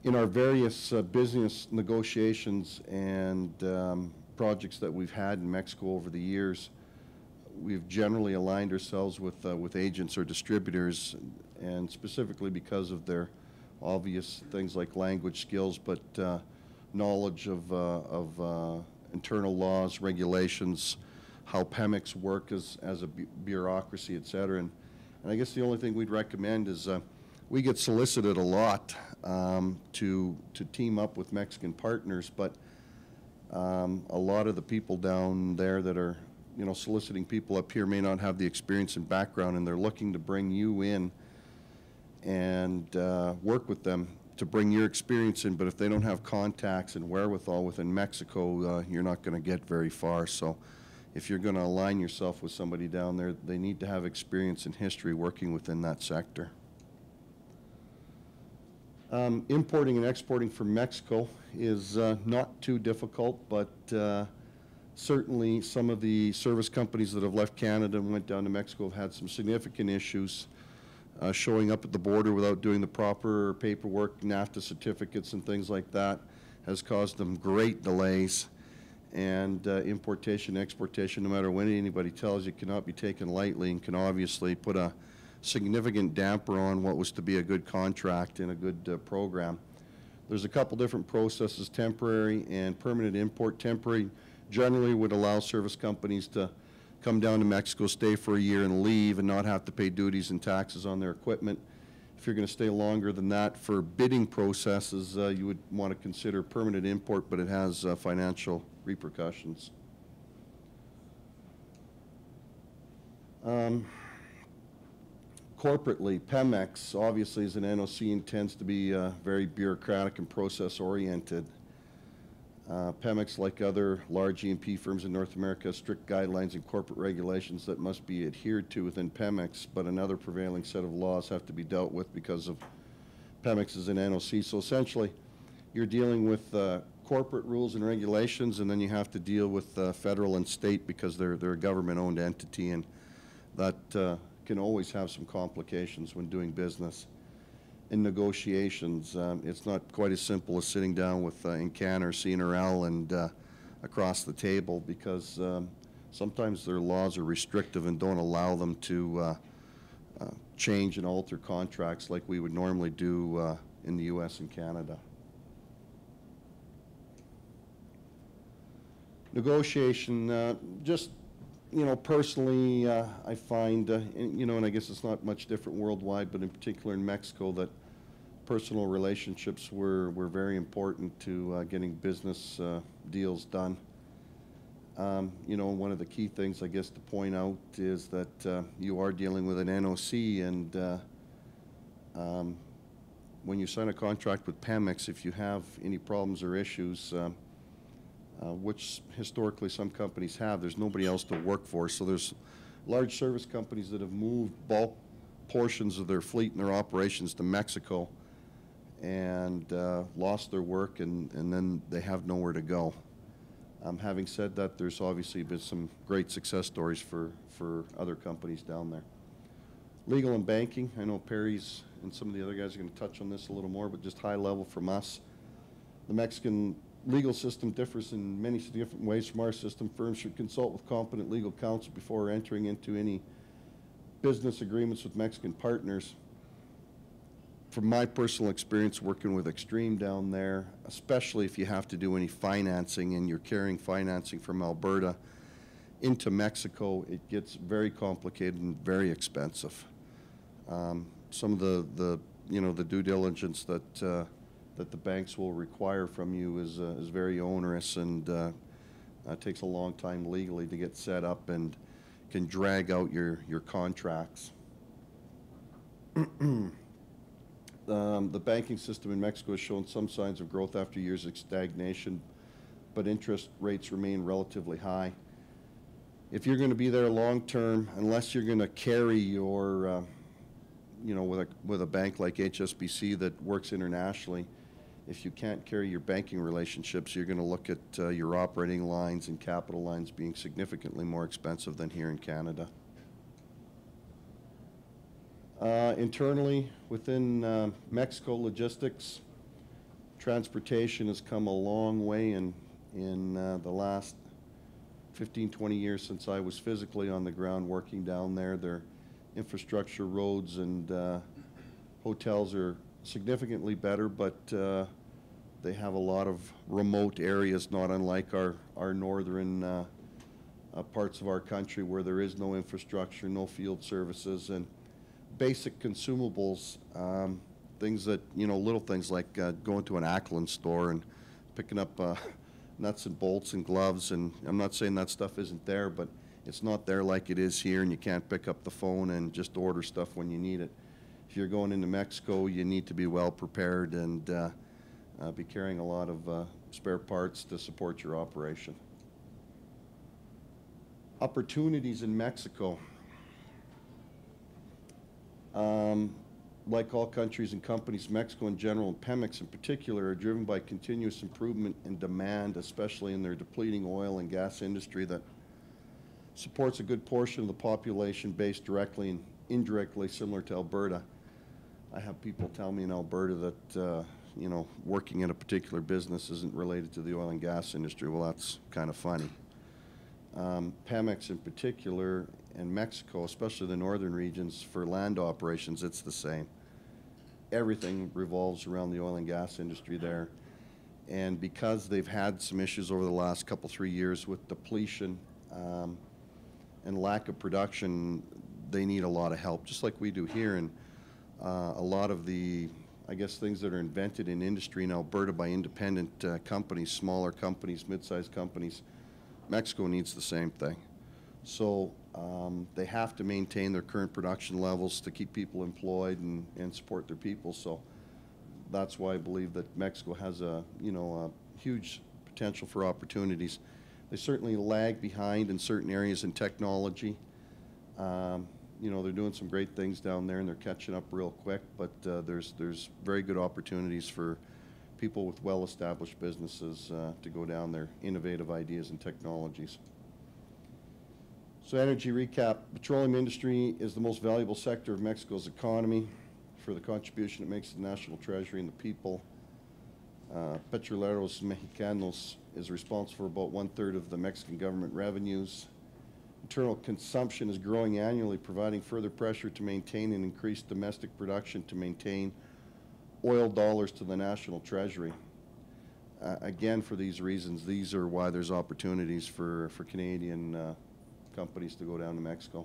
In our various business negotiations and projects that we've had in Mexico over the years, we've generally aligned ourselves with agents or distributors, and specifically because of their obvious things like language skills, but knowledge of internal laws, regulations, how PEMEX work as a bureaucracy, et cetera. And I guess the only thing we'd recommend is we get solicited a lot to team up with Mexican partners, but a lot of the people down there that are soliciting people up here may not have the experience and background, and they're looking to bring you in and work with them to bring your experience in. But if they don't have contacts and wherewithal within Mexico, you're not going to get very far. So if you're going to align yourself with somebody down there, they need to have experience and history working within that sector. Importing and exporting from Mexico is not too difficult, but certainly some of the service companies that have left Canada and went down to Mexico have had some significant issues showing up at the border without doing the proper paperwork. NAFTA certificates and things like that has caused them great delays. And importation, exportation, no matter what anybody tells you, cannot be taken lightly and can obviously put a significant damper on what was to be a good contract and a good program. There's a couple different processes, temporary and permanent import. Temporary generally would allow service companies to come down to Mexico, stay for a year and leave and not have to pay duties and taxes on their equipment. If you're going to stay longer than that for bidding processes, you would want to consider permanent import, but it has financial repercussions. Corporately, PEMEX obviously as an NOC and tends to be very bureaucratic and process oriented. PEMEX, like other large E&P firms in North America, has strict guidelines and corporate regulations that must be adhered to within PEMEX, but another prevailing set of laws have to be dealt with because of PEMEX as an NOC. So essentially, you're dealing with corporate rules and regulations, and then you have to deal with federal and state because they're a government-owned entity, and that can always have some complications when doing business. In negotiations, it's not quite as simple as sitting down with Encan or CNRL and across the table, because sometimes their laws are restrictive and don't allow them to change and alter contracts like we would normally do in the U.S. and Canada. Negotiation, just personally, I find, and I guess it's not much different worldwide, but in particular in Mexico, that personal relationships were very important to getting business deals done. One of the key things, I guess, to point out is that you are dealing with an NOC, and when you sign a contract with PEMEX, if you have any problems or issues, which historically some companies have, there's nobody else to work for. So there's large service companies that have moved bulk portions of their fleet and their operations to Mexico and lost their work, and then they have nowhere to go. Having said that, there's obviously been some great success stories for other companies down there. Legal and banking, I know Perry's and some of the other guys are going to touch on this a little more, but just high level from us. The Mexican legal system differs in many different ways from our system. Firms should consult with competent legal counsel before entering into any business agreements with Mexican partners. From my personal experience working with Extreme down there, especially if you have to do any financing and you're carrying financing from Alberta into Mexico, it gets very complicated and very expensive. Some of the due diligence that the banks will require from you is very onerous, and takes a long time legally to get set up and can drag out your contracts. The banking system in Mexico has shown some signs of growth after years of stagnation, but interest rates remain relatively high. If you're going to be there long term, unless you're going to carry your, with a bank like HSBC that works internationally, if you can't carry your banking relationships, you're going to look at your operating lines and capital lines being significantly more expensive than here in Canada. Internally, within Mexico logistics, Transportation has come a long way in the last 15, 20 years since I was physically on the ground working down there. Their infrastructure, roads, and hotels are significantly better, but they have a lot of remote areas, not unlike our northern parts of our country, where there is no infrastructure, no field services, and basic consumables, things that, little things like going to an Ackland store and picking up nuts and bolts and gloves. And I'm not saying that stuff isn't there, but it's not there like it is here, and you can't pick up the phone and just order stuff when you need it. If you're going into Mexico, you need to be well prepared and be carrying a lot of spare parts to support your operation. Opportunities in Mexico. Like all countries and companies, Mexico in general and Pemex in particular are driven by continuous improvement in demand, especially in their depleting oil and gas industry that supports a good portion of the population based directly and indirectly, similar to Alberta. I have people tell me in Alberta that working in a particular business isn't related to the oil and gas industry. Well, that's kind of funny. Pemex in particular, and Mexico, especially the northern regions, for land operations, it's the same. Everything revolves around the oil and gas industry there. And because they've had some issues over the last couple, 3 years with depletion and lack of production, they need a lot of help, just like we do here. And a lot of the, I guess, things that are invented in industry in Alberta by independent companies, smaller companies, mid-sized companies, Mexico needs the same thing. So they have to maintain their current production levels to keep people employed and support their people. So that's why I believe that Mexico has a huge potential for opportunities. They certainly lag behind in certain areas in technology. They're doing some great things down there, and they're catching up real quick. But there's very good opportunities for people with well-established businesses to go down there, innovative ideas and technologies. So energy recap, petroleum industry is the most valuable sector of Mexico's economy for the contribution it makes to the national treasury and the people. Petroleros Mexicanos is responsible for about 1/3 of the Mexican government revenues. Internal consumption is growing annually, providing further pressure to maintain and increase domestic production to maintain oil dollars to the national treasury. Again, for these reasons, these are why there's opportunities for Canadian companies to go down to Mexico.